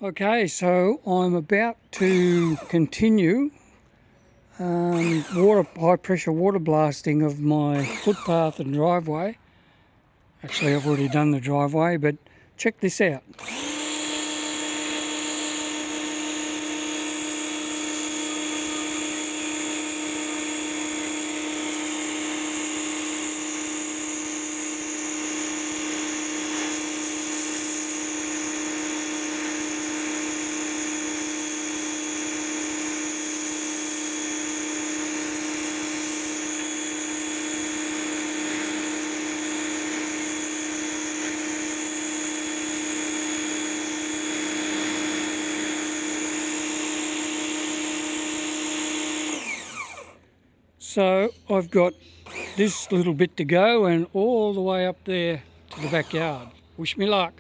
Okay, so I'm about to continue high pressure water blasting of my footpath and driveway. Actually, I've already done the driveway, but check this out. So I've got this little bit to go and all the way up there to the backyard. Wish me luck.